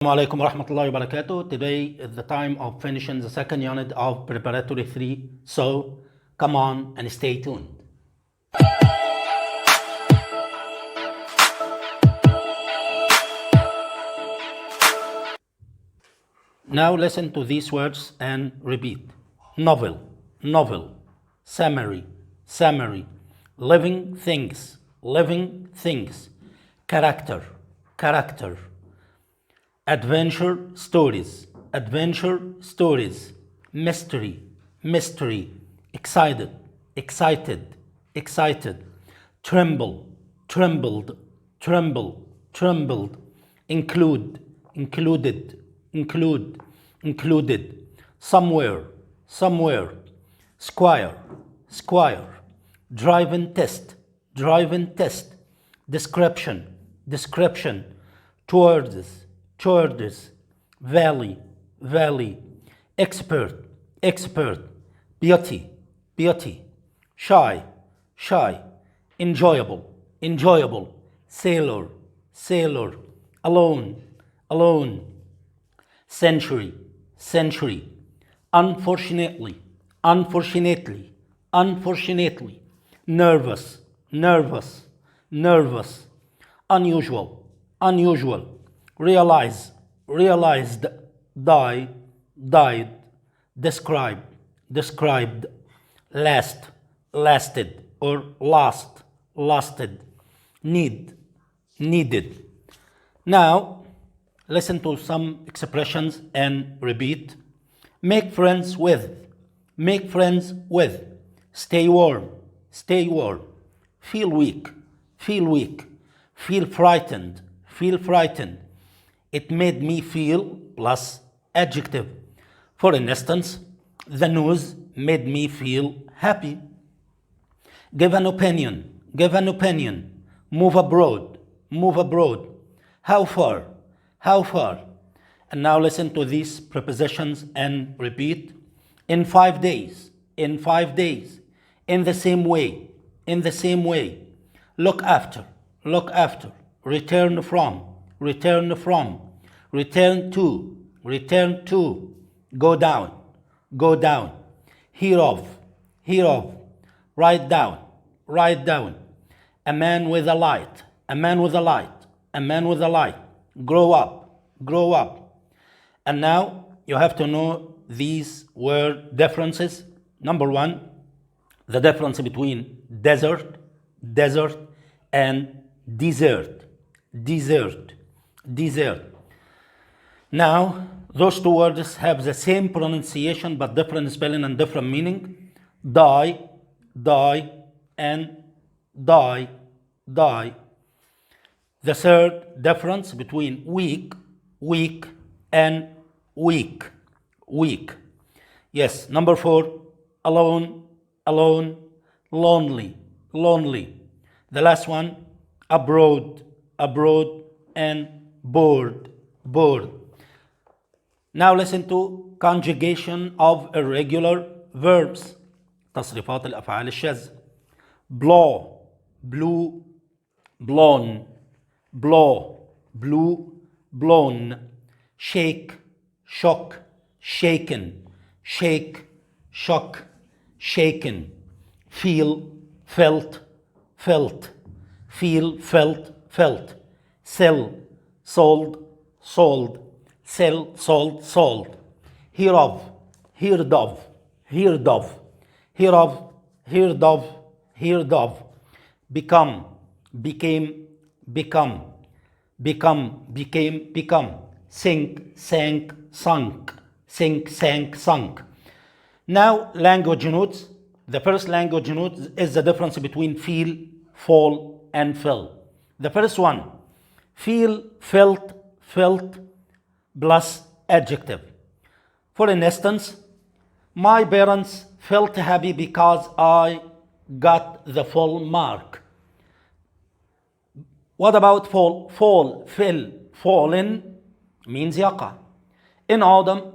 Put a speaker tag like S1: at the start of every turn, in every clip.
S1: Assalamu alaikum warahmatullahi wabarakatuh. Today is the time of finishing the second unit of Preparatory 3, so come on and stay tuned. Now listen to these words and repeat. Novel, novel, summary, summary, living things, character, character, adventure stories, mystery, excited, tremble, trembled, include, included, somewhere, squire, drive-in test, description, towards, valley, expert, beauty, shy, enjoyable, sailor, alone, century, unfortunately, nervous, unusual, realized, died, described, lasted, or lasted, needed. Now, listen to some expressions and repeat. Make friends with, stay warm, feel weak, feel frightened, it made me feel plus adjective. For instance, the news made me feel happy. Give an opinion, move abroad, how far, and now listen to these prepositions and repeat. In 5 days, in the same way, look after, return from, return to, go down, hear of, write down, a man with a light, grow up. And now you have to know these word differences. Number one, the difference between desert and desert. Now, those two words have the same pronunciation but different spelling and different meaning. Die, and die. The third difference between weak and weak. Yes, number 4, alone, lonely. The last one, abroad, and bored. Now listen to conjugation of irregular verbs. تصريفات الأفعال الشاذة. blow, blew, blown, blow, blew, blown, shake, shock, shaken, shake, shock, shaken, feel, felt, feel, felt, sell, sold, sell, sold, hear of, heard of, become, became, sink, sank, sunk. Now, language notes. The first language note is the difference between feel, fall, and fell. The first one, feel, felt, plus adjective. For instance, my parents felt happy because I got the full mark. What about fall? Fell, fallen means yaqa. In autumn,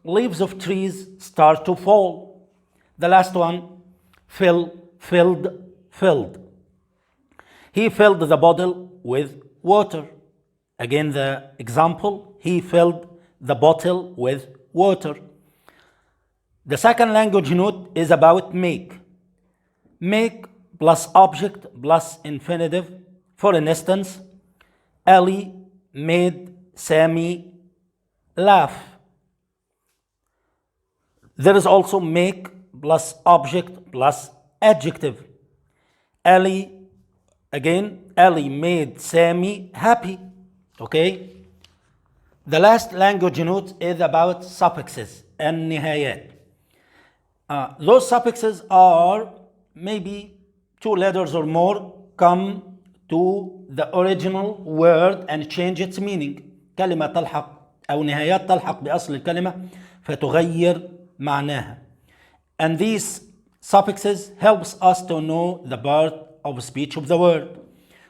S1: leaves of trees start to fall. The last one, filled. He filled the bottle with water. Again, the example, he filled the bottle with water. The second language note is about make. Make plus object plus infinitive. For instance, Ali made Sammy laugh. There is also make plus object plus adjective. Ali made Sammy happy. Okay? The last language note is about suffixes, النهايات. Those suffixes are maybe 2 letters or more come to the original word and change its meaning. كلمة تلحق أو نهايات تلحق بأصل الكلمة فتغير معناها. And these suffixes helps us to know the part of speech of the word.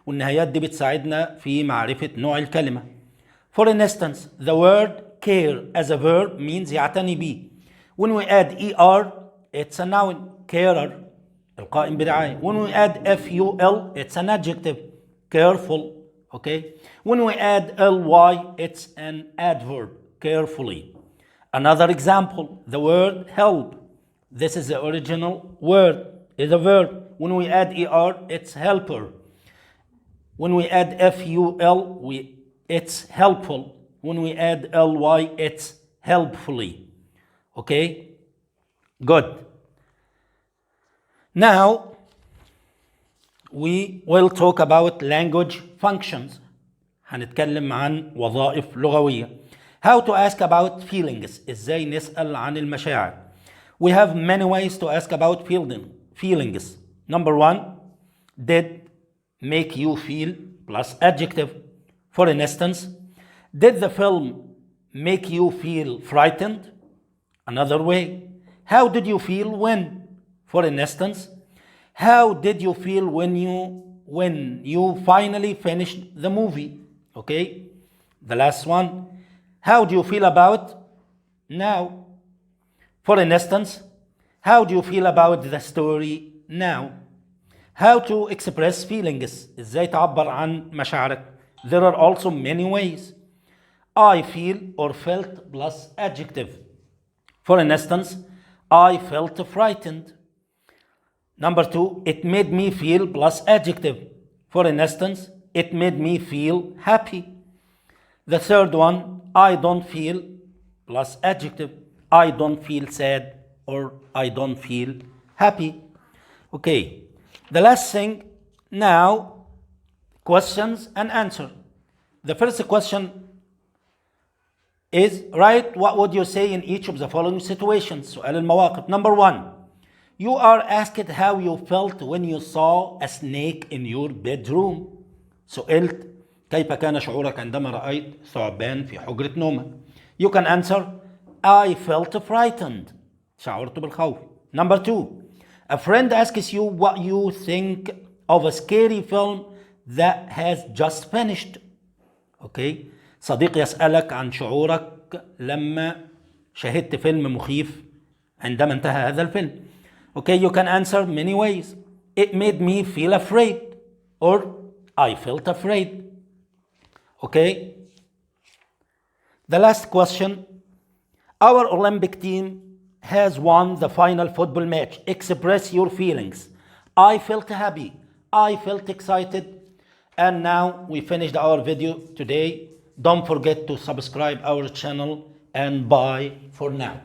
S1: والنهايات دي بتساعدنا في معرفة نوع الكلمة. For instance, the word care as a verb means يعتني بيه. When we add er, it's a noun, carer, القائم برعاية. When we add ful, it's an adjective, careful. Okay? When we add ly, it's an adverb, carefully. Another example, the word help. This is the original word, is a verb. When we add er, it's helper. When we add ful, it's helpful. When we add ly, it's helpfully. Okay? Good. Now, we will talk about language functions. هنتكلم عن وظائف لغوية. How to ask about feelings. إزاي نسأل عن المشاعر. We have many ways to ask about feelings. Number 1, did make you feel plus adjective. For instance, did the film make you feel frightened? Another way, how did you feel when? For instance, how did you feel when you finally finished the movie? Okay? The last one, how do you feel about now? For instance, how do you feel about the story now? How to express feelings. إزاي تعبر عن مشاعرك. There are also many ways. I feel or felt plus adjective. For instance, I felt frightened. Number 2, it made me feel plus adjective. For instance, it made me feel happy. The third one, I don't feel plus adjective. I don't feel sad or I don't feel happy. Okay, the last thing now, questions and answer. The first question is, write what would you say in each of the following situations. سؤال المواقف. Number 1, you are asked how you felt when you saw a snake in your bedroom. سئلت كيف كان شعورك عندما رأيت ثعبان في حجرة نومك. You can answer, I felt frightened. شعرت بالخوف. Number 2, a friend asks you what you think of a scary film that has just finished. Okay? صديق يسألك عن شعورك لما شاهدت فيلم مخيف عندما انتهى هذا الفيلم. Okay, you can answer many ways. It made me feel afraid or I felt afraid. Okay? The last question. Our Olympic team has won the final football match. Express your feelings. I felt happy. I felt excited. And now we finished our video today. Don't forget to subscribe our channel and bye for now.